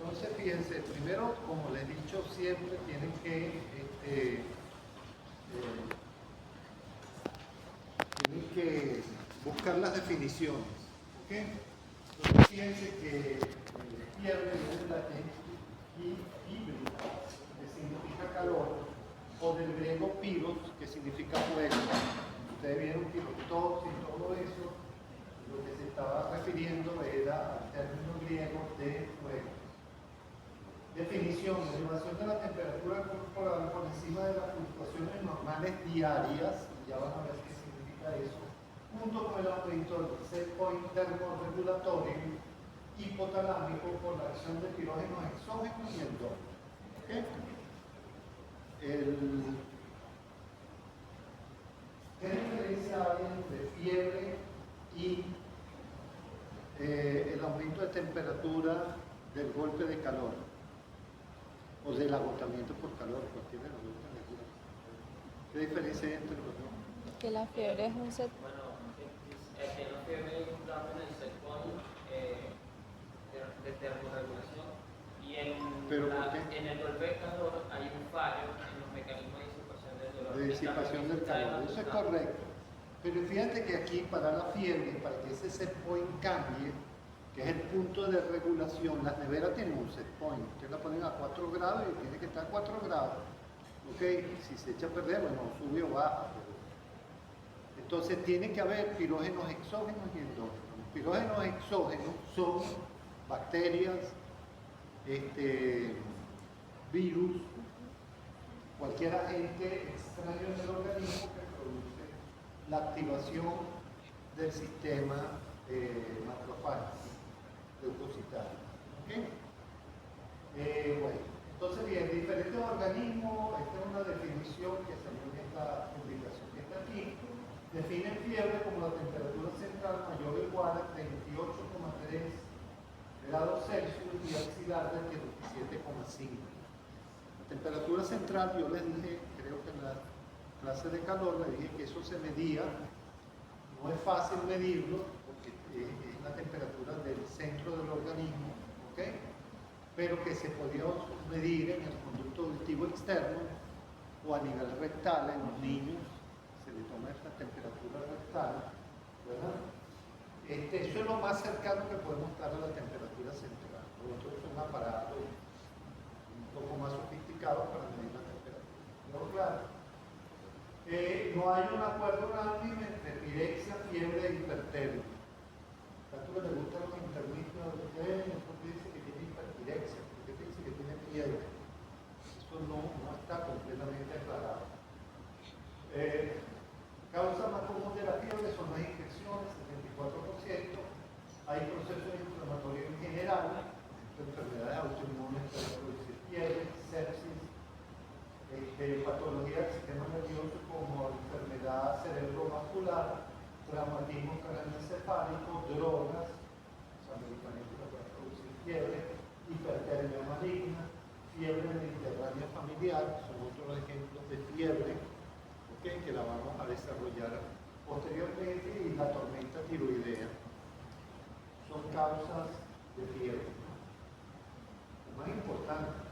Entonces, fíjense, primero, como les he dicho siempre, tienen que buscar las definiciones. ¿Ok? Entonces, fíjense que fiebre viene del latín híbrida, que significa calor, o del griego piros, que significa fuego. Ustedes vieron pirotos y todo eso, lo que se estaba refiriendo era al término griego de fuego. Definición: elevación de la temperatura corporal por encima de las fluctuaciones normales diarias, y ya van a ver qué significa eso, junto con el aumento del set point termorregulatorio hipotalámico por la acción de pirógenos exógenos y endógenos. ¿Okay? ¿Qué diferencia hay entre fiebre y el aumento de temperatura del golpe de calor o del agotamiento por calor, cualquiera de los dos? ¿Qué diferencia hay entre los dos? Que la fiebre es un set. Bueno, que la fiebre hay un cambio en el set point de termorregulación y en el golpe de calor hay un fallo en los mecanismos de disipación del dolor. De disipación del calor, eso es correcto. Pero fíjate que aquí para la fiebre, para que ese set point cambie, que es el punto de regulación, las neveras tienen un set point, ustedes la ponen a 4 grados y tiene que estar a 4 grados. Ok, si se echa a perder, bueno, sube o baja. Entonces tiene que haber pirógenos exógenos y endógenos. Los pirógenos exógenos son bacterias, virus, cualquier agente extraño en el organismo que produce la activación del sistema macrofágico, leucocitario. ¿Okay? Bueno, entonces bien, diferentes organismos, esta es una definición que salió en esta publicación que está aquí. Definen fiebre como la temperatura central mayor o igual a 38,3 grados Celsius y auxiliar de 27,5. La temperatura central, yo les dije, creo que en la clase de calor, le dije que eso se medía, no es fácil medirlo, porque es la temperatura del centro del organismo, ¿ok? Pero que se podía medir en el conducto auditivo externo o a nivel rectal en los niños, se le toma esta temperatura rectal, ¿verdad? Eso es lo más cercano que podemos dar a la temperatura central. Los otros son aparatos un poco más sofisticados para medir la temperatura. Pero claro, no hay un acuerdo unánime entre pirexia, fiebre e hipertermia. Tanto que le gustan los internistas de ustedes, porque dice que tiene hiperpirexia, porque dice que tiene fiebre. Eso no está completamente aclarado. Causas más comunes de la fiebre son las infecciones, 74%. Hay procesos inflamatorios en general, enfermedades autoinmunes pueden producir fiebre, sepsis, patología del sistema nervioso como enfermedad cerebrovascular, traumatismo craneoencefálico, drogas, o sea, medicamentos que pueden producir fiebre, hipertermia maligna, fiebre mediterránea familiar, son otros ejemplos de fiebre, ¿okay? Que la vamos a desarrollar posteriormente, y la tormenta tiroidea. Son causas de fiebre. Lo más importante.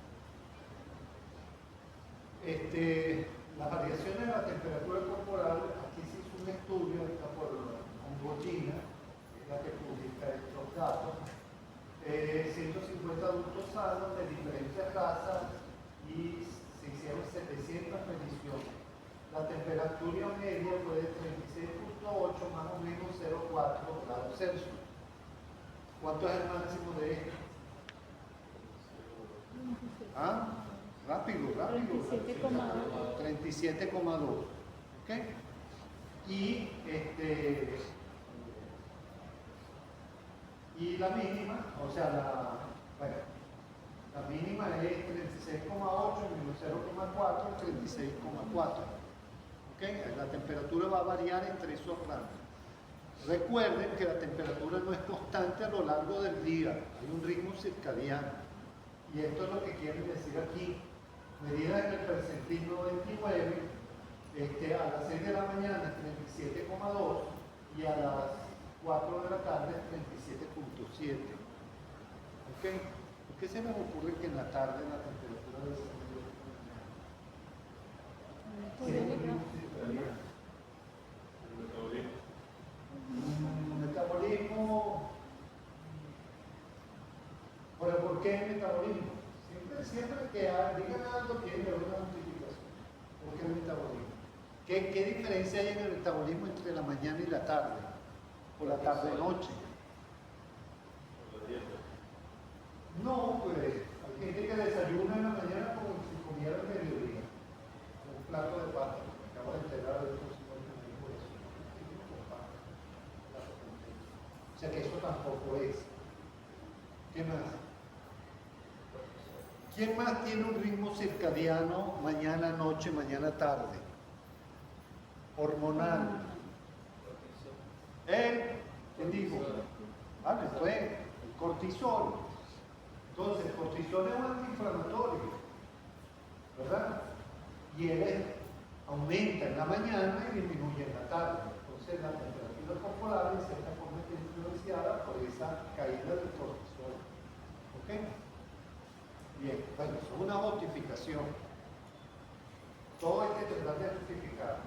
Las variaciones de la temperatura corporal, aquí se hizo un estudio, está por Ongogina, que es la que publica estos datos, 150 adultos sanos de diferentes razas y se hicieron 700 mediciones. La temperatura media fue de 36,8 más o menos 0,4 grados Celsius. ¿Cuánto es el máximo de esto? ¿Ah? Rápido. 37,2. ¿Ok? Y la mínima, o sea, la mínima es 36,8 menos 0,4, 36,4. ¿Ok? La temperatura va a variar entre esos rangos. Recuerden que la temperatura no es constante a lo largo del día, hay un ritmo circadiano. Y esto es lo que quieren decir aquí. Medidas en el percentil 99, a las 6 de la mañana es 37,2 y a las 4 de la tarde es 37,7. ¿Ok? ¿Por qué se me ocurre que en la tarde la temperatura debe ser mayor que en la mañana? Siempre circadiano. Metabolismo. Bueno, ¿por qué el metabolismo? Siempre que digan algo tiene una justificación. ¿Por qué el metabolismo? ¿Qué diferencia hay en el metabolismo entre la mañana y la tarde? O la tarde-noche. No, pues hay gente que desayuna en la mañana como si comiera al mediodía. Un plato de pasta. Me acabo de enterar de esto, si no me dijo eso. O sea que eso tampoco es. ¿Qué más? ¿Quién más tiene un ritmo circadiano mañana-noche, mañana-tarde? Hormonal. ¿Quién dijo? Vale, fue el cortisol. Entonces, el cortisol es un antiinflamatorio, ¿verdad? Y él aumenta en la mañana y disminuye en la tarde. Entonces, la temperatura corporal en cierta forma está influenciada por esa caída del cortisol. ¿Ok? Bien, bueno, eso es una justificación. Todo hay que tratar de justificar.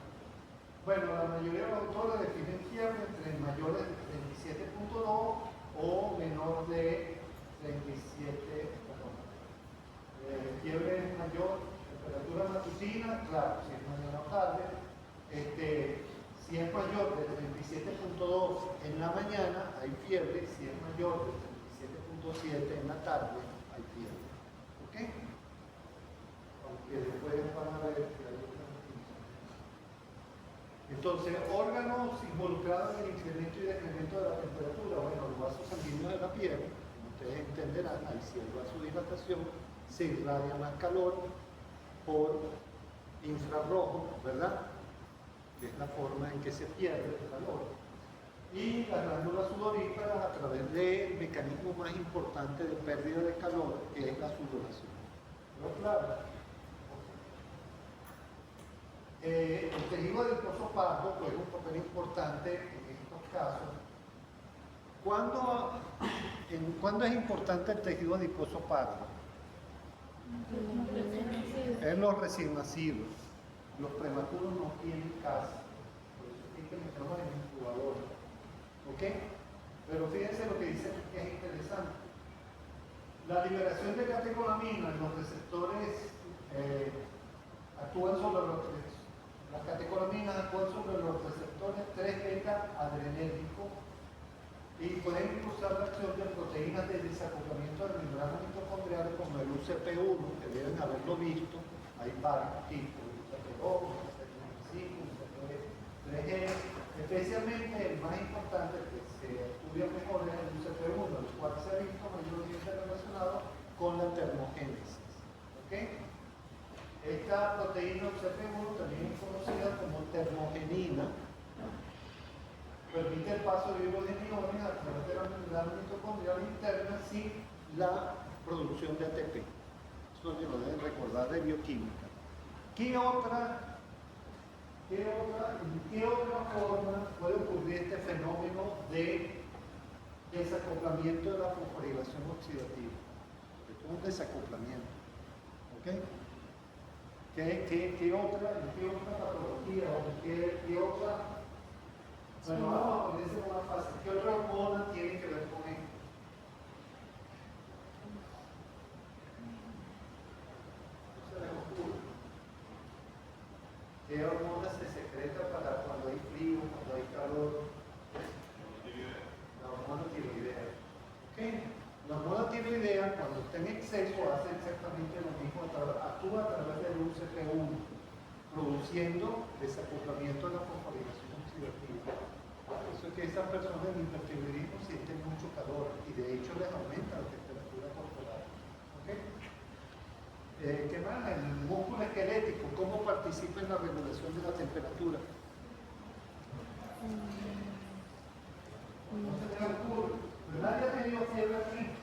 Bueno, la mayoría de los autores definen fiebre entre mayores de 37.2 o menor de 37, fiebre mayor, temperatura matutina, claro, si es mañana o tarde. Si es mayor de 37.2 en la mañana, hay fiebre. Si es mayor de 37.7 en la tarde, hay fiebre. ¿Ok? Aunque después van a ver que hay otra noticia. Entonces, órganos involucrados en el incremento y decremento de la temperatura. Bueno, los vasos sanguíneos de la piel, como ustedes entenderán, ahí si hay vasodilatación, se irradia más calor por infrarrojo, ¿verdad? Que es la forma en que se pierde el calor. Y las glándulas sudoríparas a través del mecanismo más importante de pérdida de calor, que es la sudoración. ¿No? Claro. El tejido adiposo pardo juega un papel importante en estos casos. ¿Cuándo es importante el tejido adiposo pardo? En los recién nacidos. Los prematuros no tienen casa. Por eso hay que meterlos en un incubador. ¿Ok? Pero fíjense lo que dice que es interesante. La liberación de catecolamina en los receptores actúan sobre las catecolaminas actúan sobre los receptores 3-beta adrenérgicos y pueden impulsar la acción de proteínas de desacoplamiento de membrana mitocondrial como el UCP1, que deben haberlo visto. Hay varios tipos, UCP2, UCP5, UCP3G. Especialmente el más importante que se estudia mejor es el UCP1, el cual se ha visto mayormente relacionado con la termogénesis. ¿Ok? Esta proteína UCP1, también es conocida como termogenina, permite el paso de hidrogeniones a través de la membrana mitocondrial interna sin la producción de ATP. Eso lo deben recordar de bioquímica. ¿En qué otra forma puede ocurrir este fenómeno de desacoplamiento de la fosforilación oxidativa? Esto es un desacoplamiento. ¿Ok? ¿Qué otra patología o qué otra? Bueno, vamos a ponerse más fácil. ¿Qué otra hormona tiene que ver con esto? No se les ocurre. ¿Qué hormona se secreta para cuando hay frío, cuando hay calor? La hormona tiroidea. ¿Ok? La hormona tiroidea, cuando está en exceso, hace exactamente lo mismo, actúa a través del UCP1, produciendo desacoplamiento de la fosforilación oxidativa. Por eso es que esas personas en hipertiroidismo sienten mucho calor y de hecho les aumenta la temperatura corporal. ¿Okay? ¿Qué más? El músculo esquelético, ¿cómo participa en la regulación de la temperatura? No se me ocurre. ¿Pero nadie ha tenido fiebre aquí?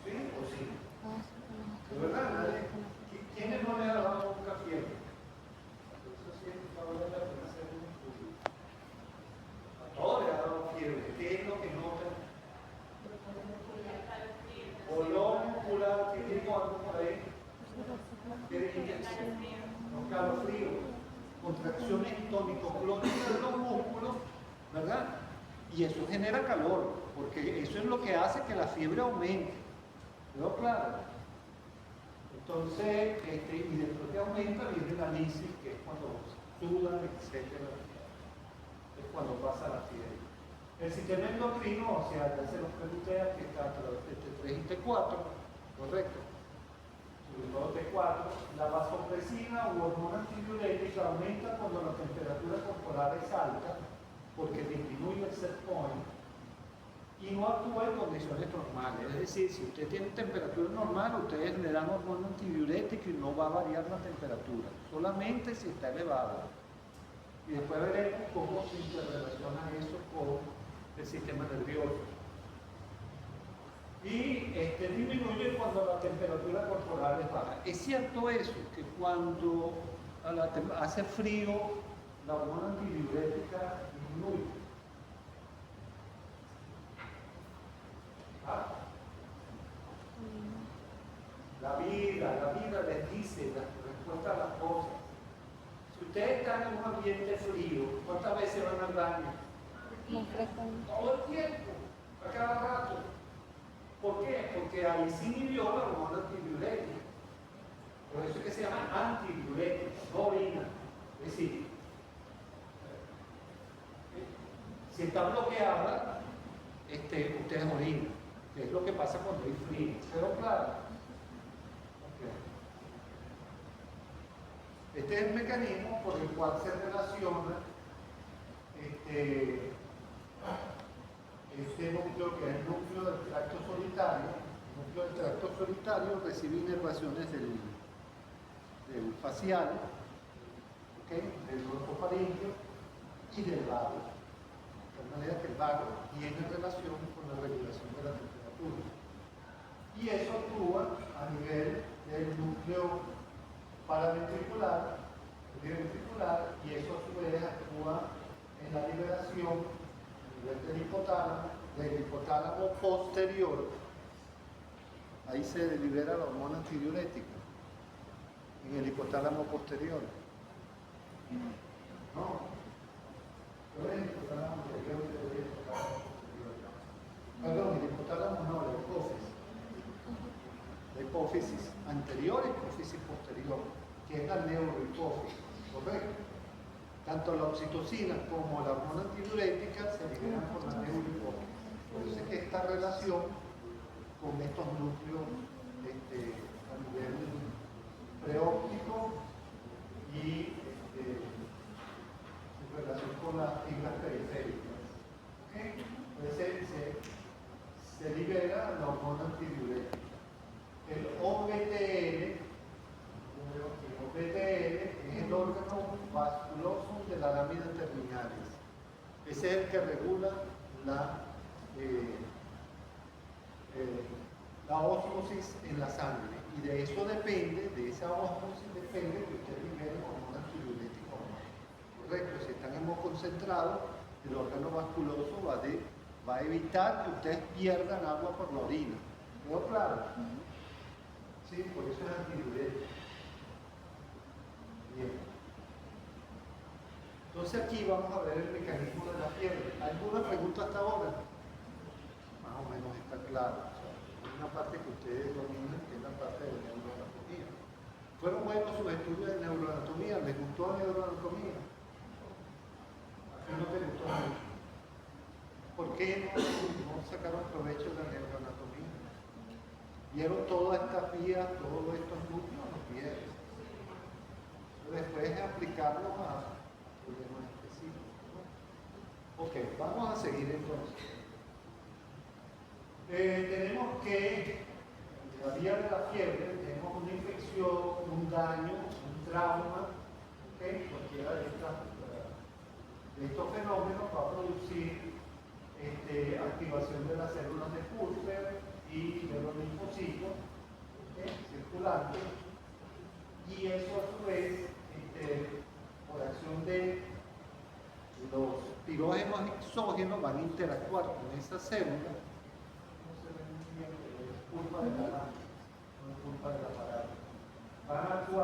¿Sí o sí? ¿De verdad? ¿Nadie? ¿Quiénes no le han dado nunca fiebre? Eso sí, por favor, es la primera hacer un estudio. A todos les ha dado fiebre. ¿Qué es lo que notan? O Los calofríos, contracciones tónico-clónicas de los músculos, ¿verdad? Y eso genera calor, porque eso es lo que hace que la fiebre aumente. ¿Quedó claro? Entonces, y después que aumenta viene la lisis, que es cuando sudan, etc. Es cuando pasa la fiebre. El sistema endocrino, o sea, ya se los pregunté, que está a través de T3 y T4, correcto. Sobre todo T4, la vasopresina u hormona antidiurética aumenta cuando la temperatura corporal es alta, porque disminuye el set point y no actúa en condiciones normales. Es decir, si usted tiene temperatura normal, ustedes le dan hormona antidiurética y no va a variar la temperatura, solamente si está elevada. Y después veremos cómo se interrelaciona eso con el sistema nervioso. Y disminuye cuando la temperatura corporal es baja. Es cierto eso, que cuando hace frío, la hormona antidiurética disminuye. ¿Ah? La vida les dice la respuesta a las cosas. Si ustedes están en un ambiente frío, ¿cuántas veces van al baño? Muy frecuente. Todo el tiempo, a cada rato. ¿Por qué? Porque ahí se inhibió la hormona antidiurética. Por eso es que se llama antidiurética, no orina. Es decir, si está bloqueada, ustedes orinan, que es lo que pasa cuando hay frío. ¿Pero claro? Okay. Este es el mecanismo por el cual se relaciona este núcleo, que es el núcleo del tracto solitario. El núcleo del tracto solitario recibe inervaciones del facial, ¿okay?, del glosofaringeo y del vago. De tal manera que el vago tiene relación con la regulación de la temperatura. Y eso actúa a nivel del núcleo paraventricular, y eso a su vez actúa en la liberación a nivel del hipotálamo posterior. Ahí se libera la hormona antidiurética, en el hipotálamo posterior. No, pero es el hipotálamo anterior, perdón, el hipotálamo no, la hipófisis. La hipófisis anterior y hipófisis posterior, que es la neurohipófisis, ¿correcto? Tanto la oxitocina como la hormona antidiurética se liberan por la neurohipófisis. Por eso es que esta relación con estos núcleos a nivel preóptico y en relación con las fibras periféricas. ¿Okay? Entonces se libera la hormona antidiurética. El OBTL es el órgano vasculoso de la lámina terminalis. Ese es el que regula la ósmosis en la sangre. Y de eso depende, de esa ósmosis depende que usted libere hormona antidiurética o no. Correcto, si están hemoconcentrados, el órgano vasculoso va a evitar que ustedes pierdan agua por la orina. ¿Quedó claro? Sí, por eso es antidiurético. Bien. Entonces aquí vamos a ver el mecanismo de la fiebre. ¿Alguna pregunta hasta ahora? Más o menos está claro. O sea, hay una parte que ustedes dominan, que es la parte de neuroanatomía. ¿Fueron buenos sus estudios de neuroanatomía? ¿Les gustó la neuroanatomía? ¿A ti no te gustó mucho? ¿Por qué no sacaron provecho de la neuroanatomía? Vieron todas estas vías, todos estos núcleos, los vieron. Después de aplicarlo a problemas específicos, ¿no? Ok, vamos a seguir entonces. Tenemos que, en la vía de la fiebre, tenemos una infección, un daño, un trauma, ¿okay? Cualquiera de estos fenómenos va a producir activación de las células de Purfer y de los linfocitos, ¿okay?, circulantes, y eso a su vez, por acción de los pirógenos exógenos, van a interactuar con esa célula. No se ve muy bien, pero es culpa de la lámpara, no es culpa del aparato. Van a actuar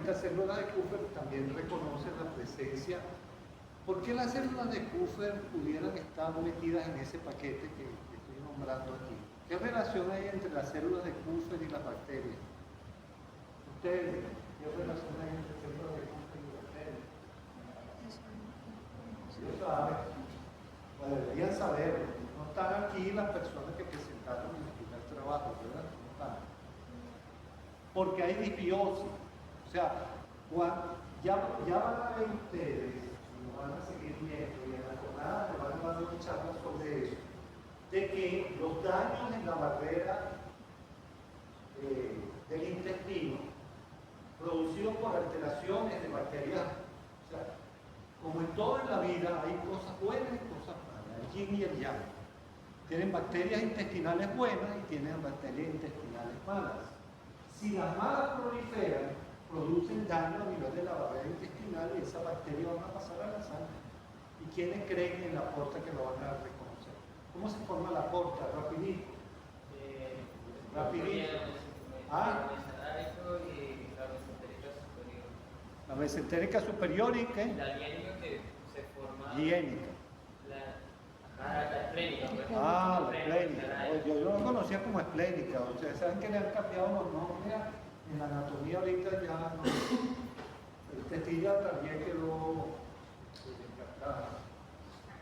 estas células de Kupfer también reconocen la presencia. ¿Por qué las células de Kupfer pudieran estar metidas en ese paquete que estoy nombrando aquí? ¿Qué relación hay entre las células de Kupfer y las bacterias? Ustedes, ¿qué relación hay entre células de Kupfer y bacterias? Ellos saben, o deberían saberlo. No están aquí las personas que presentaron el primer trabajo, ¿verdad? No están. Porque hay disbiosis. O sea, ya van a ver ustedes, lo van a seguir viendo, y en la jornada me van a dar una charla sobre eso, de que los daños en la barrera del intestino, producidos por alteraciones de bacterias, o sea, como en todo en la vida, hay cosas buenas y cosas malas, el yin y el yang. Tienen bacterias intestinales buenas y tienen bacterias intestinales malas. Si las malas proliferan, producen daño a nivel de la barrera intestinal y esas bacterias van a pasar a la sangre. ¿Y quiénes creen en la porta que lo van a reconocer? ¿Cómo se forma la porta? Rapidito. Rapidito. Ah. La mesentérica superior y ¿qué? La hiénica que se forma. Hiénica. La esplénica. La esplénica. Yo lo conocía como esplénica. Ustedes saben que le han cambiado los nombres. En la anatomía ahorita ya no. El tetilla también quedó descartada.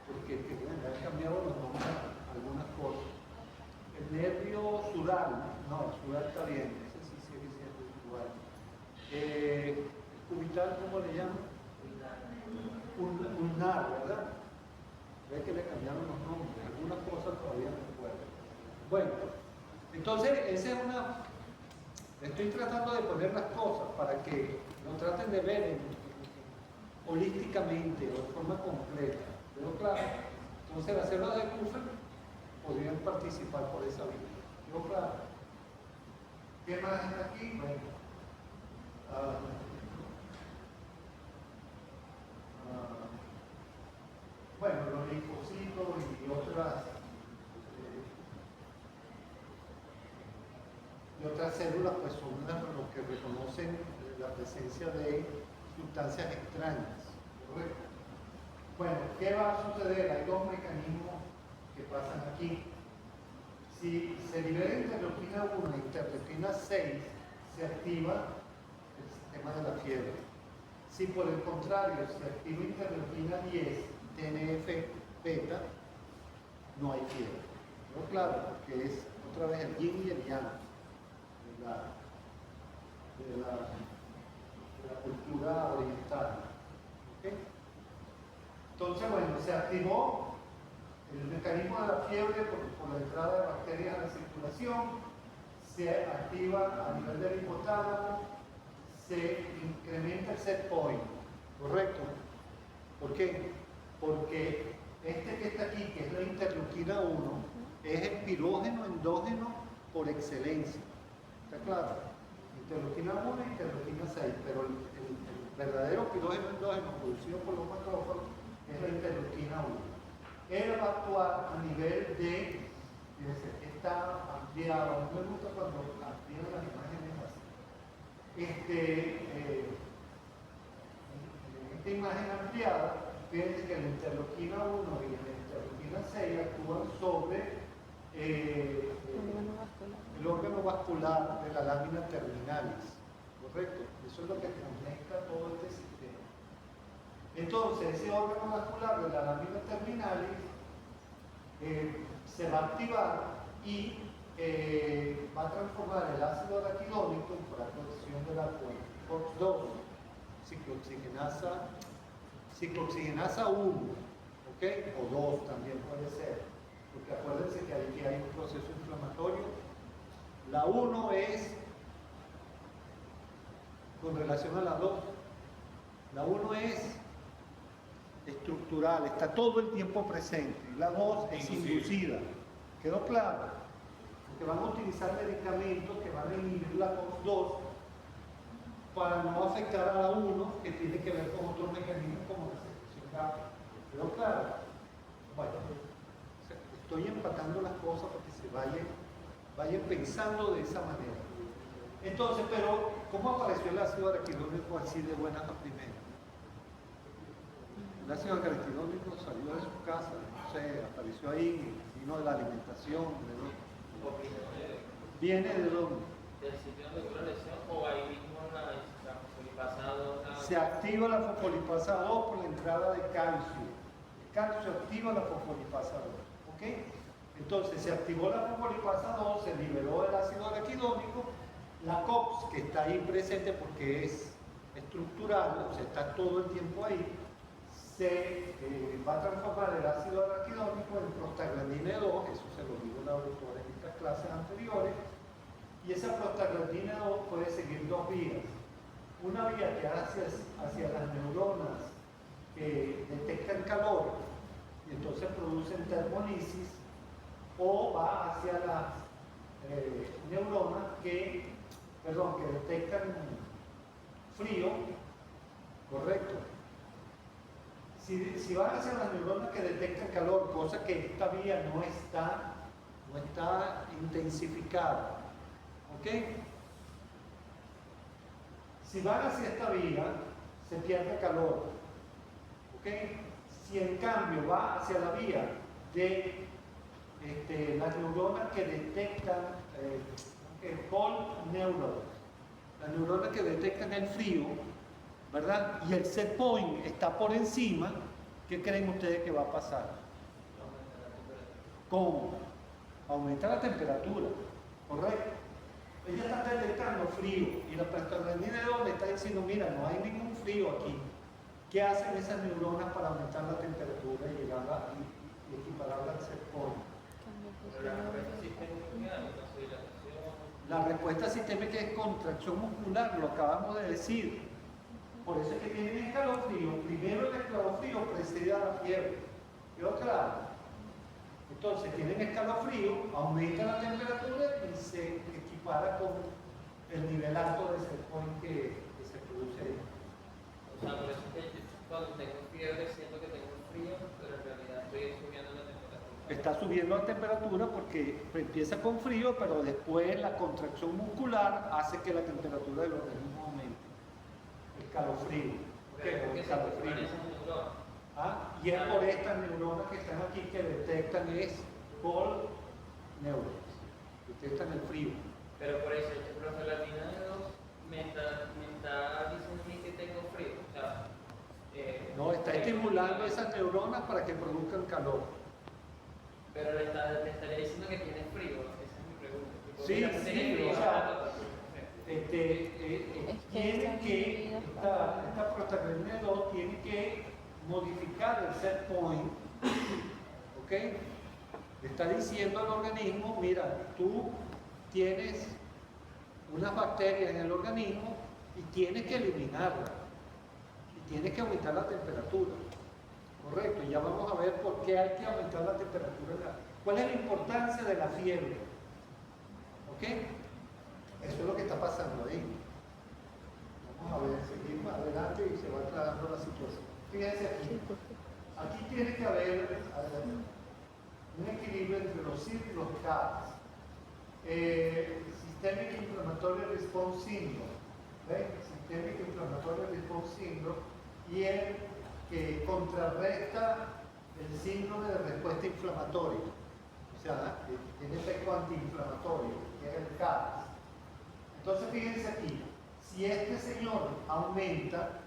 Porque le han cambiado los nombres a algunas cosas. El nervio sudal, no, el sudal está bien, ese sí sigue siendo igual. El cubital, ¿cómo le llaman? Ulnar, ¿verdad? Ve que le cambiaron los nombres, algunas cosas todavía no recuerdo. Bueno, entonces esa es una. Estoy tratando de poner las cosas para que lo traten de ver holísticamente o de forma completa. ¿Pero claro? Entonces las células de Kupfer podrían participar por esa vía. ¿Quedó claro? ¿Qué más está aquí? Bueno, los linfocitos y otras células pues son los que reconocen la presencia de sustancias extrañas. ¿Correcto? Bueno, ¿qué va a suceder? Hay dos mecanismos que pasan aquí. Si se libera interleuquina 1 e interleuquina 6, se activa el sistema de la fiebre. Si por el contrario se activa interleuquina 10, TNF beta, no hay fiebre. ¿No? Claro, porque es otra vez el yin y el yang de la cultura oriental. ¿Okay? Entonces, bueno, se activó el mecanismo de la fiebre por la entrada de bacterias a la circulación, se activa a nivel del hipotálamo, se incrementa el set point, ¿correcto? ¿Por qué? Porque este que está aquí, que es la interleuquina 1, es el pirógeno endógeno por excelencia. ¿Está claro? Interleuquina 1 y interleuquina 6, pero el verdadero pirógeno endógeno producido por los macrófagos es la interleuquina 1. Él va a actuar a nivel de, está ampliado, a mí me gusta cuando amplían las imágenes así. En esta imagen ampliada, fíjense que la interleuquina 1 y la interleuquina 6 actúan sobre el órgano vascular de la lámina terminalis, ¿correcto? Eso es lo que conecta todo este sistema. Entonces, ese órgano vascular de la lámina terminalis se va a activar y va a transformar el ácido araquidónico por acción de la COX-2, ciclooxigenasa 1, ¿ok? O 2 también puede ser. Porque acuérdense que aquí hay un proceso inflamatorio. La 1 es con relación a la 2. La 1 es estructural, está todo el tiempo presente. La 2 es inducida. ¿Quedó claro? Porque van a utilizar medicamentos que van a inhibir la COX-2 para no afectar a la 1, que tiene que ver con otros mecanismos como la secreción gástrica. ¿Quedó claro? Bueno. Estoy empatando las cosas para que se vayan pensando de esa manera. Entonces, pero, ¿cómo apareció el ácido araquidónico así de buenas a primeras? El ácido araquidónico salió de su casa, no sé, apareció ahí, vino de la alimentación, ¿de dónde? ¿Viene de dónde? Del sitio donde tuvo la lesión o ahí mismo la fosfolipasa 2. Se activa la fosfolipasa 2 por la entrada de calcio. El calcio activa la fosfolipasa 2, ¿ok? Entonces se activó la fosfolipasa 2, se liberó el ácido araquidónico, la COX, que está ahí presente porque es estructural, o sea, está todo el tiempo ahí, se va a transformar el ácido araquidónico en prostaglandina 2, eso se lo digo la doctora en estas clases anteriores, y esa prostaglandina 2 puede seguir dos vías. Una vía que hacia las neuronas que detectan calor y entonces producen termolisis, o va hacia las neuronas que detectan frío, correcto. Si van hacia las neuronas que detectan calor, cosa que esta vía no está intensificada, ¿ok? Si van hacia esta vía, se pierde calor, ¿ok? Si en cambio va hacia la vía de las neuronas que detectan cold neurons, las neuronas que detectan el frío, ¿verdad? Y el set point está por encima, ¿qué creen ustedes que va a pasar? ¿Cómo? Aumenta la temperatura, ¿correcto? Ella está detectando frío y la prostaglandina 2 le está diciendo, mira, no hay ningún frío aquí. ¿Qué hacen esas neuronas para aumentar la temperatura y llegarla y equipararla al set point? La respuesta sistémica es contracción muscular, lo acabamos de decir. Por eso es que tienen escalofrío. Primero el escalofrío precede a la fiebre. ¿Quedó claro? Entonces tienen escalofrío, aumenta la temperatura y se equipara con el nivel alto de set point que se produce ahí. O sea, por eso es que cuando tengo fiebre siento que tengo frío, pero en realidad estoy subiendo la temperatura. Está subiendo la temperatura porque empieza con frío, pero después la contracción muscular hace que la temperatura del organismo aumente. Escalofrío. Porque Escalofrío. Y es por estas neuronas que están aquí que detectan cold neurons, detectan el frío. Pero por eso, el prostaglandina 2 me está diciendo a mí que tengo frío. O sea, no, está estimulando esas neuronas para que produzcan calor. Pero le estaría diciendo que tiene frío, esa es mi pregunta. Sí, o sea, esta prostaglandina 2 tiene que modificar el set point, ¿ok? Le está diciendo al organismo, mira, tú tienes unas bacterias en el organismo y tienes que eliminarlas y tienes que aumentar la temperatura. Correcto, y ya vamos a ver por qué hay que aumentar la temperatura. ¿Cuál es la importancia de la fiebre? ¿Ok? Eso es lo que está pasando ahí. Vamos a ver, seguimos adelante y se va aclarando la situación. Fíjense aquí. Aquí tiene que haber un equilibrio entre los CIR y los CARS. Systemic Inflammatory Response Syndrome. ¿Ven? Systemic Inflammatory Response Syndrome. Y el que contrarresta el síndrome de respuesta inflamatoria, o sea, tiene efecto antiinflamatorio, que es el CARS. Entonces fíjense aquí, si este señor aumenta,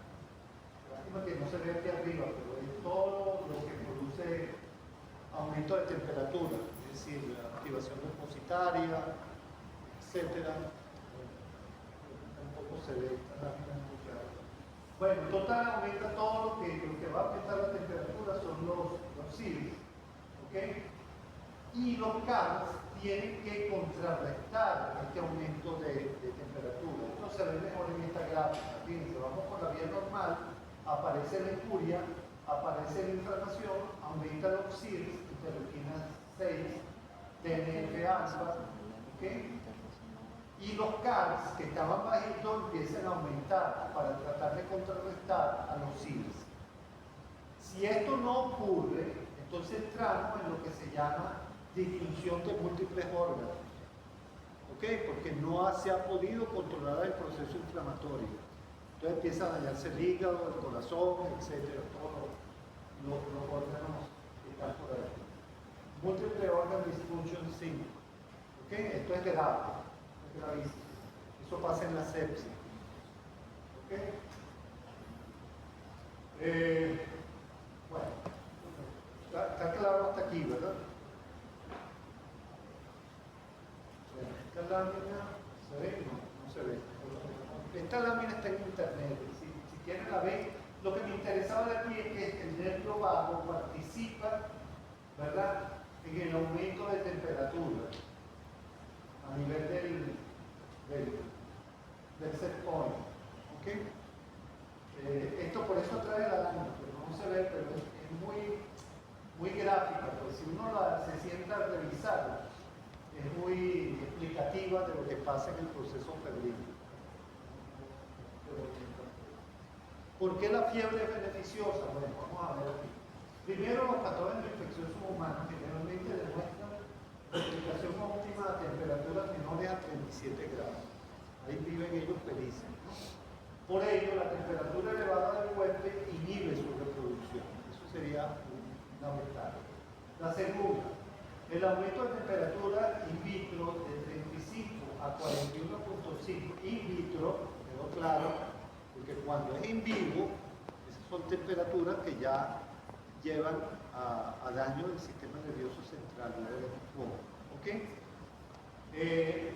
lástima que no se ve aquí arriba, pero es todo lo que produce aumento de temperatura, es decir, la activación depositaria, etcétera. Tampoco se ve esta lámina muy clara. Bueno, total aumenta todo lo que va a aumentar la temperatura son los CIRS, ¿ok? Y los CARS tienen que contrarrestar este aumento de temperatura. Esto se ve mejor en esta gráfica. Fíjense, vamos por la vía normal, aparece la injuria, aparece la inflamación, aumenta los CIRS, interleuquina 6, TNF-alfa, ¿ok? Y los CARS que estaban bajitos empiezan a aumentar para tratar de contrarrestar a los CIRS. Si esto no ocurre, entonces entramos en lo que se llama disfunción de múltiples órganos. ¿ok? Porque no se ha podido controlar el proceso inflamatorio. Entonces empieza a dañarse el hígado, el corazón, etcétera, todos los órganos que están por ahí. Multiple Organ Dysfunction Syndrome. ¿Ok? Esto es grave, es gravísimo. Eso pasa en la sepsis. ¿Ok? Bueno, está claro hasta aquí, ¿verdad? Bueno, esta lámina, ¿se ve? No se ve. Esta lámina está en internet. Si quieren la ven, lo que me interesaba de aquí es que el nervio vago participa, ¿verdad?, en el aumento de temperatura a nivel del set point. ¿Ok? Esto por eso trae la lámina, pero no se ve, pero es muy gráfica, porque si uno se sienta a revisarla, es muy explicativa de lo que pasa en el proceso febril. ¿Por qué la fiebre es beneficiosa? Bueno, vamos a ver aquí. Primero, los patógenos infecciosos humanos generalmente demuestran replicación óptima a temperaturas menores a 37 grados. Ahí viven ellos felices, ¿no? Por ello, la temperatura elevada del huésped inhibe su reproducción. Eso sería una ventaja. La segunda, el aumento de temperatura in vitro de 35 a 41.5 in vitro, quedó claro, porque cuando es in vivo, esas son temperaturas que ya llevan a daño del sistema nervioso central, ¿ok?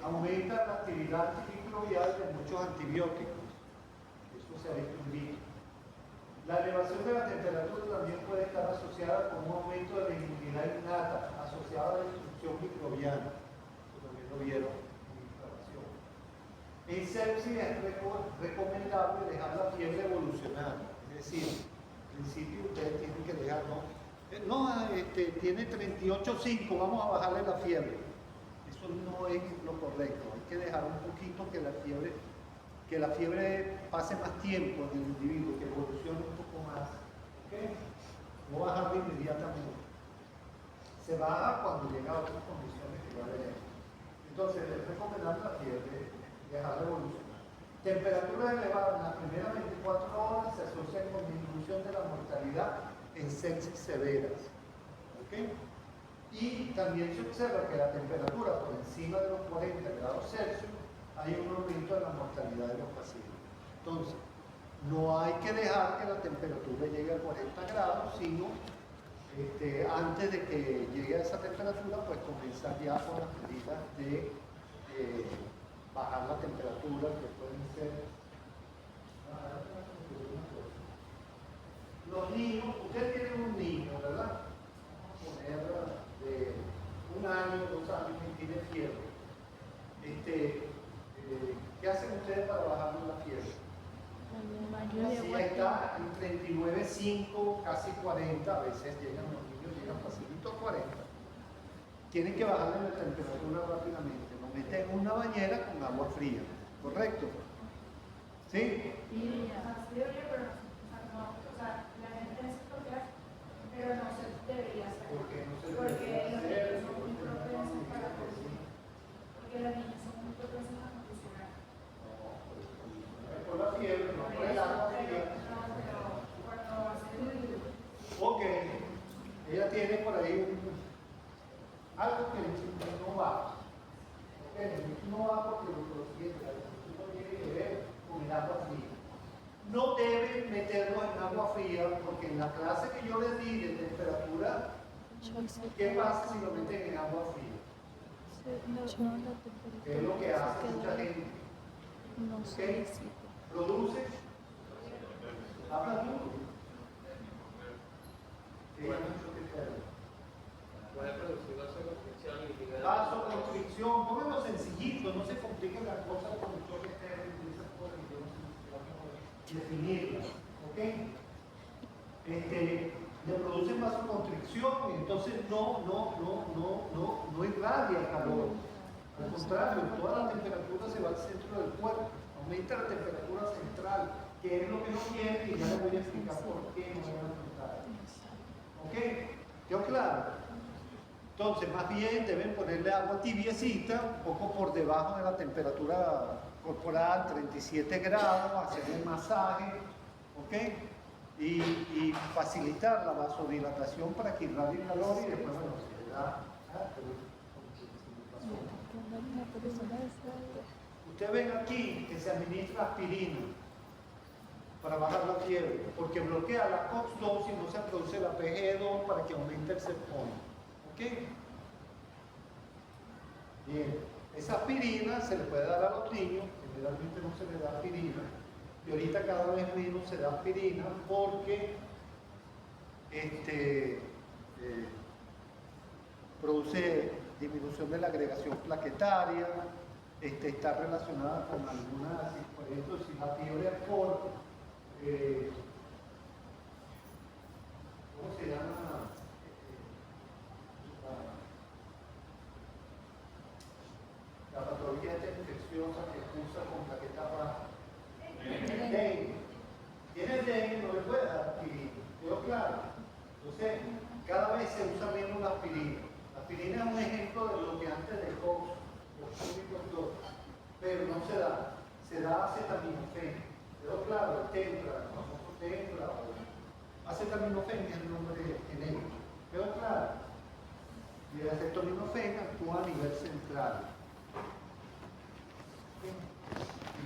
Aumenta la actividad antimicrobial de muchos antibióticos. Eso se ha visto in vitro. La elevación de la temperatura también puede estar asociada con un aumento de la inmunidad innata, asociada a la destrucción microbiana. Eso también lo vieron en mi instalación. En sepsis es recomendable dejar la fiebre evolucionar, es decir, al principio ustedes tienen que dejar, tiene 38.5, vamos a bajarle la fiebre. Eso no es lo correcto, hay que dejar un poquito que la fiebre pase más tiempo en el individuo, que evolucione un poco más. ¿Okay? No bajarla inmediatamente. Se baja cuando llega a otras condiciones que va a haber. Entonces, es recomendable la fiebre, dejarla evolucionar. Temperaturas elevadas en las primeras 24 horas se asocian con disminución de la mortalidad en sepsis severas. ¿Okay? Y también se observa que la temperatura por encima de los 40 grados Celsius hay un aumento de la mortalidad de los pacientes. Entonces, no hay que dejar que la temperatura llegue a 40 grados, sino antes de que llegue a esa temperatura, pues comenzar ya con las medidas de bajar la temperatura, que pueden ser... Los niños, ustedes tienen un niño, ¿verdad? Vamos a poner de 1 año, 2 años, que tiene fiebre. ¿Qué hacen ustedes para bajarle la fiebre? Si está en 39.5, casi 40, a veces los niños llegan facilito a 40. Tienen que bajarle la temperatura rápidamente. Lo meten en una bañera con agua fría, ¿correcto? ¿Sí? Sí, la gente es tocar, pero no se debería hacer. Porque no se Porque debería los hacer, niños son muy propensos para porque las niñas son muy propensas a contusionar. Por la fiebre, no por el agua fría. Cuando hace Ok, ella tiene por ahí algo que no va. Ok, no va porque lo siguiente, no tiene que ver con el agua fría. No deben meterlos en agua fría porque en la clase que yo les di de temperatura, ¿qué pasa si lo meten en agua fría? ¿Qué es lo que hace mucha gente? ¿Okay? ¿Produce? Habla duro. Puede producir vasoconstricción y liquidez. Vasoconstricción, pónganlo sencillito, no se compliquen las cosas con el choque térmico y esas cosas que vamos a definirlas. ¿Ok? Le producen vasoconstricción y entonces no irradia el calor. Al contrario, toda la temperatura se va al centro del cuerpo, aumenta la temperatura central, que es lo que no quiere, y ya les voy a explicar por qué no van a aumentar. ¿Ok? ¿Quedó claro? Entonces, más bien deben ponerle agua tibiecita, un poco por debajo de la temperatura corporal, 37 grados, hacer el masaje, ¿ok? Y facilitar la vasodilatación para que irradie calor y después, bueno, se le da... Ustedes ven aquí que se administra aspirina para bajar la fiebre, porque bloquea la COX-2 y no se produce la PGE2 para que aumente el setpoint. ¿Ok? Bien, esa aspirina se le puede dar a los niños, generalmente no se le da aspirina, y ahorita cada vez menos se da aspirina porque produce disminución de la agregación plaquetaria, está relacionada con algunas, por ejemplo, si la fiebre es por, ¿cómo se llama? La patología esta infecciosa que cursa con plaquetas bajas. Dengue. Tiene dengue, no le puede dar aspirina, ¿quedó claro? Entonces, cada vez se usa menos la aspirina. La aspirina es un ejemplo de bloqueante de COX, pero no se da. Se da acetaminofén. ¿Quedó claro? El tempra, el famoso tempra. Acetaminofén es el nombre genérico. ¿Quedó claro? Y el acetaminofén actúa a nivel central,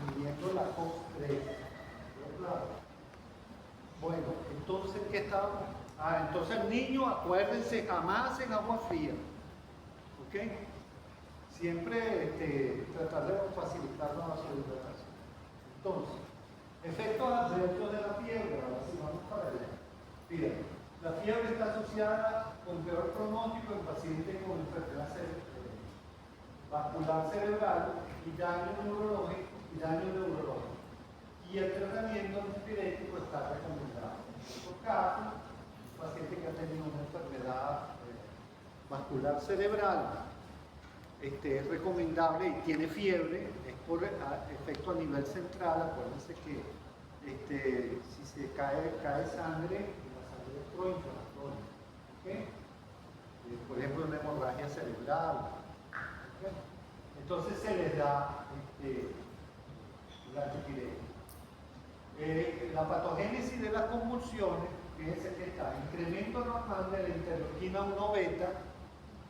inhibiendo la COX-3. ¿Quedó claro? Bueno, entonces, ¿qué estábamos? Entonces el niño, acuérdense, jamás en agua fría. ¿Ok? Siempre tratar de facilitar la vasodilatación. Entonces, efectos adversos de la fiebre. Ahora sí, vamos para allá. Fíjate, la fiebre está asociada con peor pronóstico en pacientes con enfermedad vascular cerebral y daño neurológico. Y el tratamiento antipirético está recomendado. En estos casos, un paciente que ha tenido una enfermedad vascular cerebral es recomendable y tiene fiebre, es por efecto a nivel central. Acuérdense que si se cae sangre, la sangre es proinflamatoria. ¿Okay? Por ejemplo, una hemorragia cerebral. ¿Okay? Entonces se les da el antipirético. La patogénesis de las convulsiones, fíjense que está incremento normal de la interleuquina 1 beta,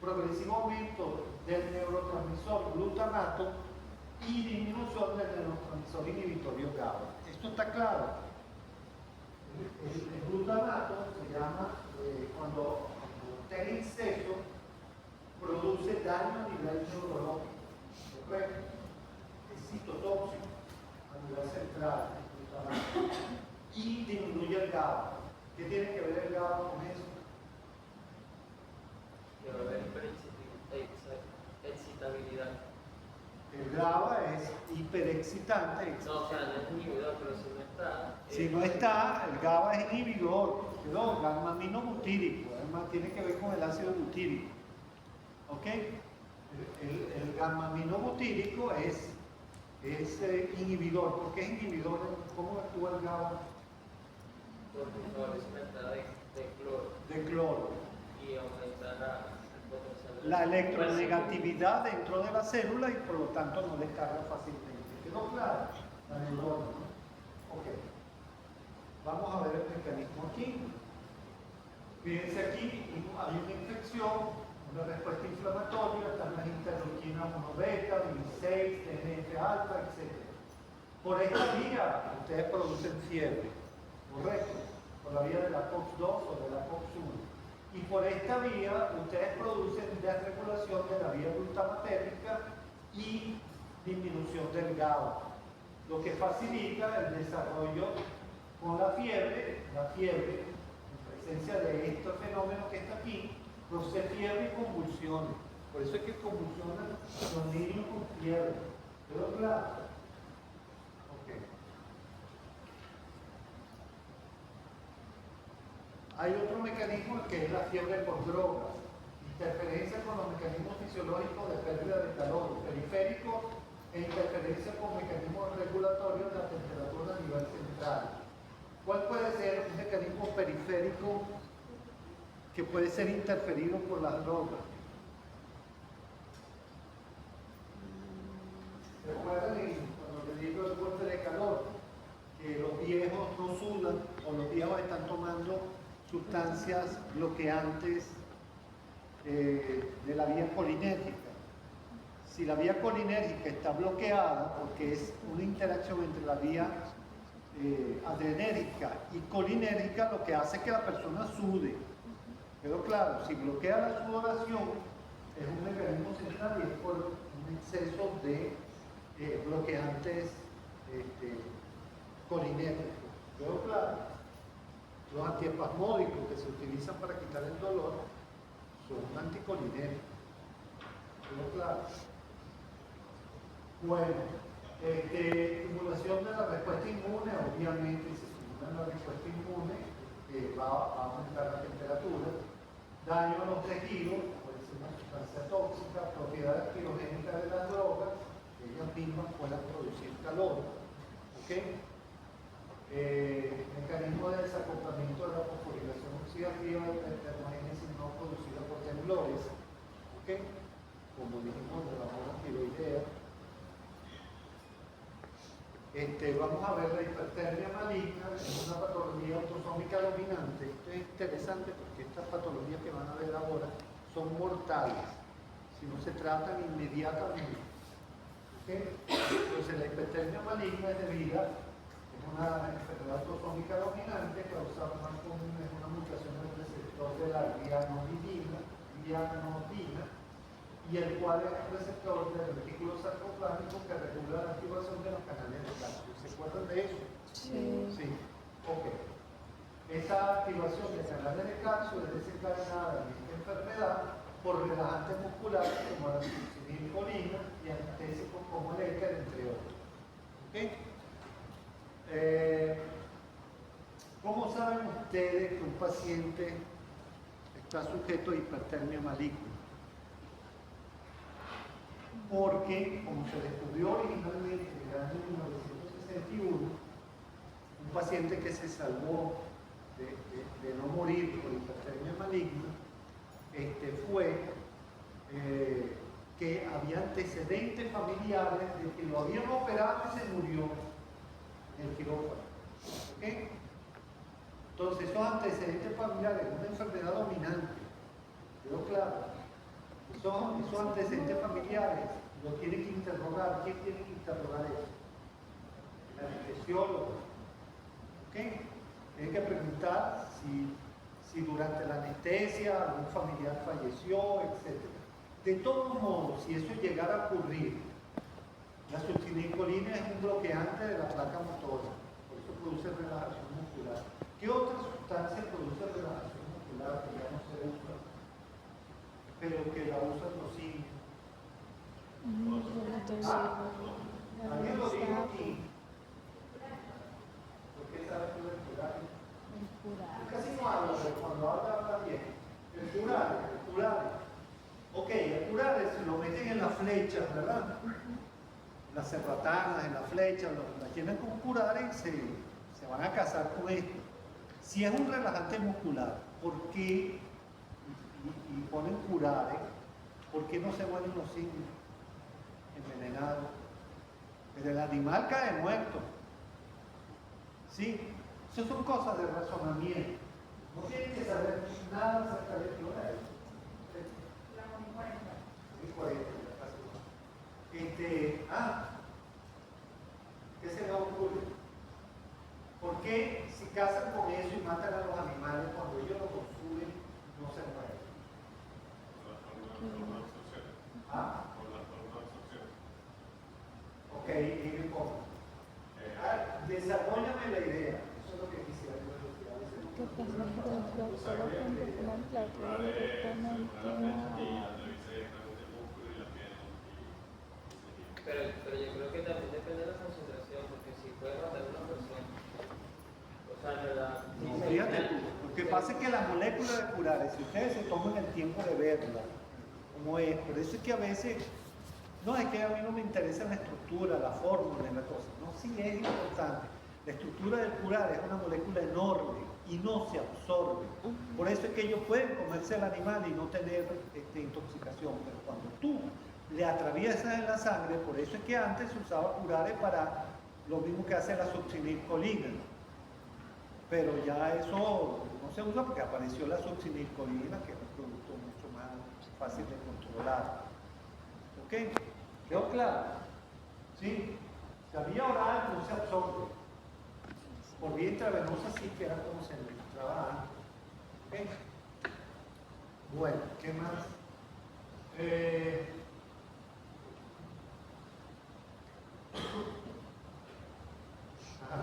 progresivo aumento del neurotransmisor glutamato y disminución del neurotransmisor inhibitorio GABA. ¿Esto está claro? El glutamato se llama, cuando está en exceso, produce daño a nivel neurológico, ¿correcto? Es citotóxico a nivel central. Y disminuye el GABA. ¿Qué tiene que ver el GABA con eso? Quiero ver excitabilidad. El GABA es hiperexcitante. No, o sea, no es inhibidor, pero si no está... Si no está, el GABA es inhibidor. ¿No? Gamma-aminobutírico. Además, tiene que ver con el ácido butírico. ¿Ok? El gamma-aminobutírico es inhibidor. ¿Por qué es inhibidor? ¿Cómo actúa el GABA? Porque favorece la entrada de cloro. De cloro. Y aumenta el potencial. La electronegatividad dentro de la célula y por lo tanto no descarga fácilmente. ¿Quedó claro? La neurona, ¿no? Ok. Vamos a ver el mecanismo aquí. Fíjense aquí, hay una infección, una respuesta inflamatoria, están las interleuquinas 1 beta, 16, TNF alfa, etc. Por esta vía ustedes producen fiebre, ¿correcto? Por la vía de la COX-2 o de la COX-1. Y por esta vía ustedes producen desregulación de la vía glutamotérmica y disminución del GABA, lo que facilita el desarrollo con la fiebre, en presencia de este fenómeno que está aquí, produce fiebre y convulsiones. Por eso es que convulsionan los niños con fiebre. ¿Quedó claro? Ok. Hay otro mecanismo que es la fiebre por drogas. Interferencia con los mecanismos fisiológicos de pérdida de calor, periférico e interferencia con mecanismos regulatorios de la temperatura a nivel central. ¿Cuál puede ser un mecanismo periférico que puede ser interferido por las drogas? los viejos están tomando sustancias bloqueantes de la vía colinérgica. Si la vía colinérgica está bloqueada, porque es una interacción entre la vía adrenérgica y colinérgica, lo que hace es que la persona sude. Pero claro, si bloquea la sudoración, es un mecanismo central y es por un exceso de bloqueantes colinérgicos. Pero claro, los antiespasmódicos que se utilizan para quitar el dolor son anticolinérgicos. Pero claro. Bueno, estimulación de la respuesta inmune, obviamente si se estimula la respuesta inmune va a aumentar la temperatura. Daño a los tejidos, puede ser una sustancia tóxica, propiedades pirogénicas de las drogas, ellas mismas pueden producir calor. ¿Okay? Mecanismo de desacoplamiento de la fosforilación oxidativa de la termogénesis no producida por temblores. ¿Okay? Como dijimos, de la hormona tiroidea. Vamos a ver la hipertermia maligna, es una patología autosómica dominante. Esto es interesante porque estas patologías que van a ver ahora son mortales si no se tratan inmediatamente. ¿Okay? Entonces la hipertermia maligna es debida a una enfermedad autosómica dominante causada más común es una mutación del receptor de la guianodina, y el cual es el receptor del retículo sarcoplámico que regula la activación de los canales de calcio. ¿Se acuerdan de eso? Sí. Sí. Ok. Esta activación de canales de calcio es desencadenada en esta enfermedad por relajantes musculares como la succinilcolina y anestésicos como el éter, entre otros. ¿Ok? ¿Cómo saben ustedes que un paciente está sujeto a hipertermia maligna? Porque, como se descubrió originalmente en el año 1961, un paciente que se salvó de no morir por hipertermia maligna fue que había antecedentes familiares de que lo habían operado y se murió en el quirófano. ¿Okay? Entonces, esos antecedentes familiares, una enfermedad dominante, ¿quedó claro? Esos antecedentes familiares lo tienen que interrogar. ¿Quién tiene que interrogar eso? El anestesiólogo. ¿Ok? Tienen que preguntar si durante la anestesia algún familiar falleció, etc. De todos modos, si eso llegara a ocurrir, la succinilcolina es un bloqueante de la placa motora, por eso produce relajación muscular. ¿Qué otra sustancia produce relajación muscular que ya no se usa, pero que la usan los indios? ¿Alguien lo dijo aquí? ¿Por qué sabes tú del curare? Casi no hablo, pero cuando habla bien. El curare. Ok, el curare se lo meten en las flechas, ¿verdad? Las cerratanas, en las flechas, las llenan con curare y se van a casar con esto. Si es un relajante muscular, ¿por qué? Y ponen curare, ¿por qué no se mueren los indios envenenados? Pero el animal cae muerto. ¿Sí? Esas son cosas de razonamiento. No tienen que saber nada acerca de curare. ¿Qué se me ocurre? ¿Por qué si cazan con eso y matan a los animales cuando ellos lo consumen no se mueren? Por la forma de absorción. Ok, dime cómo. Desarrollame la idea. Eso es lo que quisiera yo decir. ¿Qué pasa? Pero yo creo que también depende de la concentración, porque si puede matar a una persona, o sea, en verdad... No, fíjate tú, lo que pasa es que la molécula de curare, si ustedes se toman el tiempo de verla, como es, por eso es que a veces, no, es que a mí no me interesa la estructura, la fórmula y la cosa, no, sí es importante. La estructura del curare es una molécula enorme y no se absorbe. Por eso es que ellos pueden comerse al animal y no tener intoxicación, pero cuando tú le atraviesas en la sangre, por eso es que antes se usaba curare para lo mismo que hace la succinilcolina. pero ya eso no se usa porque apareció la succinilcoína, que es un producto mucho más fácil de controlar. ¿Ok? ¿Quedó claro? ¿Sí? La vía oral no se absorbe. Por vía intravenosa sí que era como se administraba antes. ¿Ok? Bueno, ¿qué más?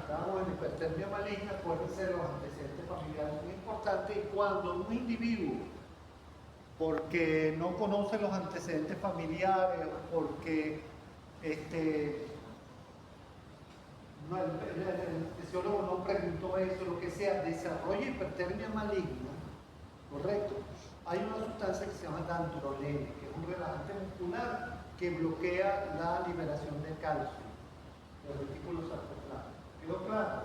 Estábamos en hipertermia maligna, pueden ser los antecedentes familiares muy importantes, y cuando un individuo, porque no conoce los antecedentes familiares, porque el fisiólogo no preguntó eso, lo que sea, desarrolla hipertermia maligna, ¿correcto? Hay una sustancia que se llama dantrolene, que es un relajante muscular que bloquea la liberación de calcio del retículo sarcoplasmático. ¿Quedó claro?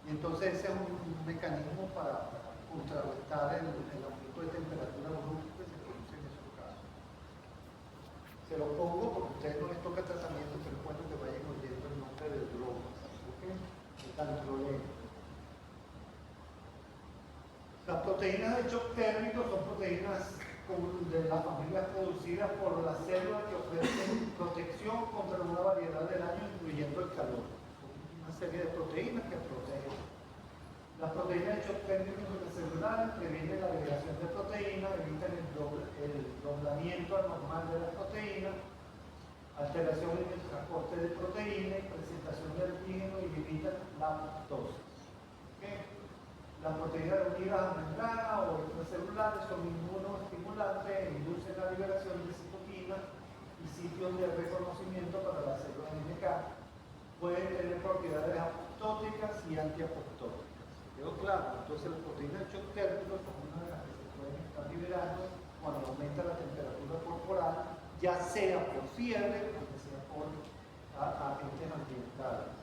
Y entonces ese es un mecanismo para contrarrestar el aumento de temperatura brusca que se produce en esos casos. Se lo pongo porque a ustedes no les toca tratamiento, pero es bueno que vayan oyendo el nombre del droga. ¿Ok? El dantrolene. Las proteínas de shock térmico son proteínas de las familias producidas por las células que ofrecen protección contra una variedad de daños, incluyendo el calor. Una serie de proteínas que protegen. Las proteínas de shock térmico intracelulares previenen la agregación de proteínas, evitan el doblamiento anormal de las proteínas, alteración en el transporte de proteínas, presentación de antígeno y limitan la apoptosis. ¿Okay? Las proteínas unidas a membrana o extracelulares son inmunoestimulantes e inducen la liberación de citoquinas y sitios de reconocimiento para las células NK. Pueden tener propiedades apoptóticas y antiapoptóticas. ¿Quedó claro? Entonces las proteínas de shock térmico son una de las que se pueden estar liberando cuando aumenta la temperatura corporal, ya sea por fiebre o ya sea por agentes ambientales.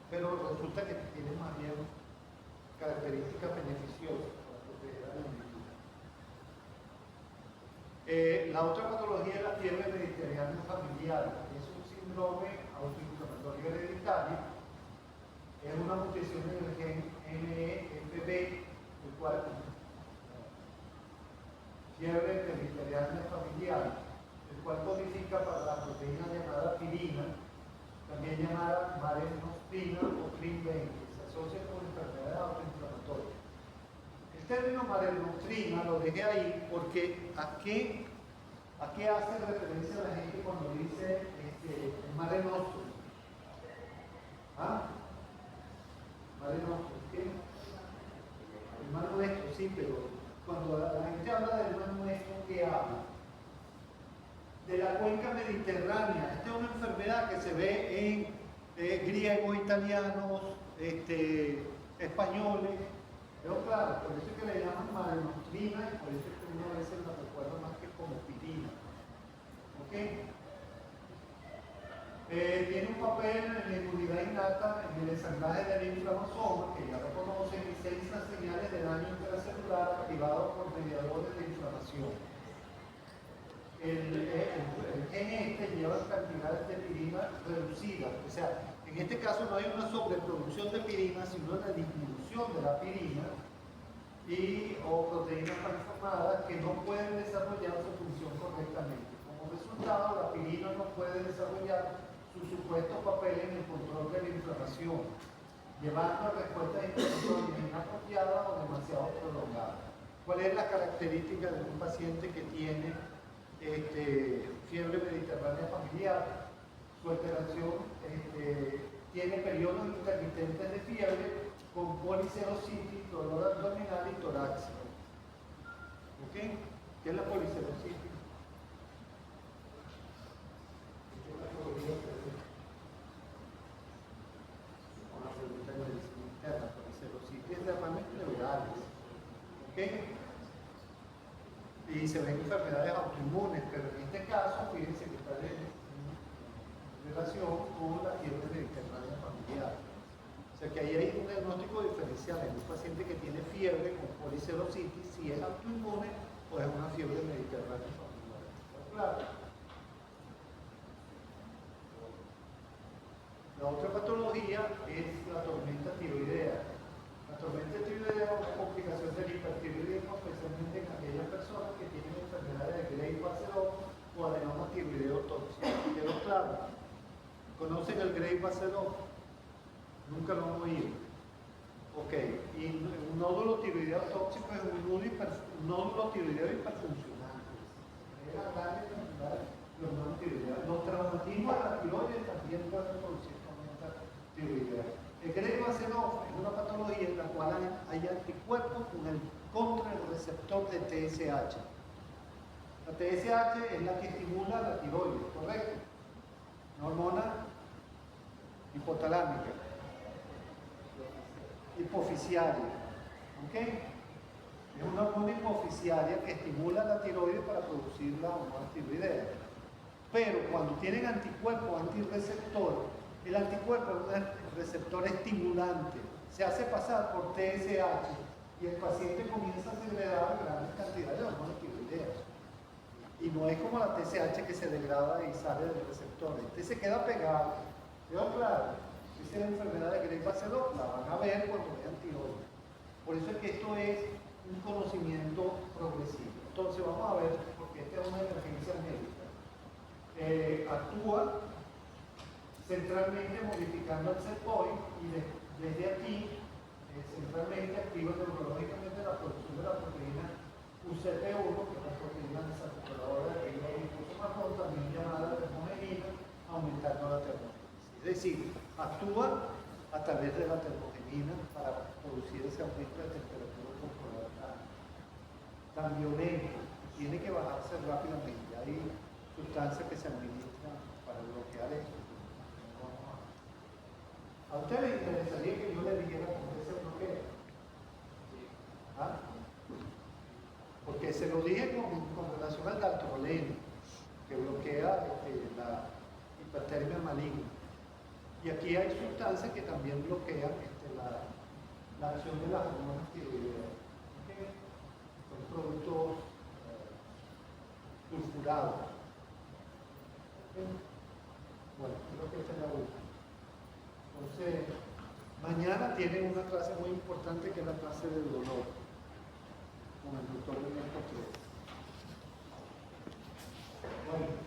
Pero resulta que tienen más bien características beneficiosas para proteger al individuo. La otra patología es la fiebre mediterránea familiar. Es un síndrome autoinflamatorio hereditario. Es una mutación en el gen NEFB, el cual fiebre mediterránea familiar, el cual codifica para la proteína llamada pirina, también llamada marenostrina o CRIM20. Asocia con enfermedades autoinflamatorias. El término marenostrina lo dejé ahí porque ¿a qué hace referencia la gente cuando dice el Mare Nostrum? ¿Ah? Mare Nostrum, ¿qué? El Mar Nuestro, sí, pero cuando la gente habla del Mar Nuestro, ¿qué habla? De la cuenca mediterránea. Esta es una enfermedad que se ve en griegos, italianos, españoles. Pero claro, por eso es que le llaman marenostrina y por eso es que uno a veces la recuerda más que como pirina. ¿Ok? Tiene un papel en la inmunidad innata, en el ensamblaje del inflamosoma, que ya lo conocen, y sensa señales de daño intracelular activado por mediadores de inflamación. El gen lleva cantidades de pirina reducidas, o sea, en este caso no hay una sobreproducción de pirina, sino una disminución de la pirina o proteínas transformadas que no pueden desarrollar su función correctamente. Como resultado, la pirina no puede desarrollar su supuesto papel en el control de la inflamación, llevando a respuestas inflamatorias inapropiadas o demasiado prolongadas. ¿Cuál es la característica de un paciente que tiene fiebre mediterránea familiar? Su alteración tiene periodos intermitentes de fiebre con policerositis, dolor abdominal y torácico. ¿Ok? ¿Qué es la policerositis? Una pregunta de medicina interna. Policerositis es de derrames pleurales. ¿Ok? Y se ven enfermedades autoinmunes, pero en este caso, fíjense que está en relación con la fiebre mediterránea familiar. O sea que ahí hay un diagnóstico diferencial en un paciente que tiene fiebre con policerositis, si es autoinmune o es una fiebre mediterránea familiar. Claro. La otra patología es la tormenta tiroidea. Grey Basedow? Nunca lo han oído. Ok, y un nódulo tiroideo tóxico es un nódulo tiroideo hiperfuncional. Los traumatismos de la tiroides también pueden producir tormenta tiroidea. El Grey Basedow es una patología en la cual hay anticuerpos contra el receptor de TSH. La TSH es la que estimula la tiroides, ¿correcto? Una hormona hipotalámica, hipofisiaria, ¿ok? Es una hormona hipofisiaria que estimula la tiroides para producir la hormona tiroidea. Pero cuando tienen anticuerpo antirreceptor, el anticuerpo es un receptor estimulante, se hace pasar por TSH y el paciente comienza a segregar grandes cantidades de hormonas tiroideas. Y no es como la TSH que se degrada y sale del receptor. Este se queda pegado. ¿Quedó claro? Esa es la enfermedad de Grey Basedow. La van a ver cuando vean tiroides. Por eso es que esto es un conocimiento progresivo. Entonces vamos a ver, porque esta es una emergencia médica. Actúa centralmente modificando el set point y desde aquí centralmente activa neurológicamente la producción de la proteína UCP1, que es la proteína desacopuladora de impulso marrón, también llamada termogenina, aumentando la termogénesis. Es decir, actúa a través de la termogenina para producir ese aumento de temperatura corporal tan violento. Tiene que bajarse rápidamente. Hay sustancias que se administran para bloquear esto. ¿A usted le interesaría que yo le dijera por qué se bloquea? ¿Ah? Porque se lo dije con relación al daltroleno, que bloquea la hipertermia maligna. Y aquí hay sustancias que también bloquean la acción de las hormonas tiroideas. ¿Okay? Son productos sulfurados. ¿Okay? Bueno, creo que esta es la última. Entonces, mañana tienen una clase muy importante que es la clase del dolor con el doctor Ernesto Tres. Bueno.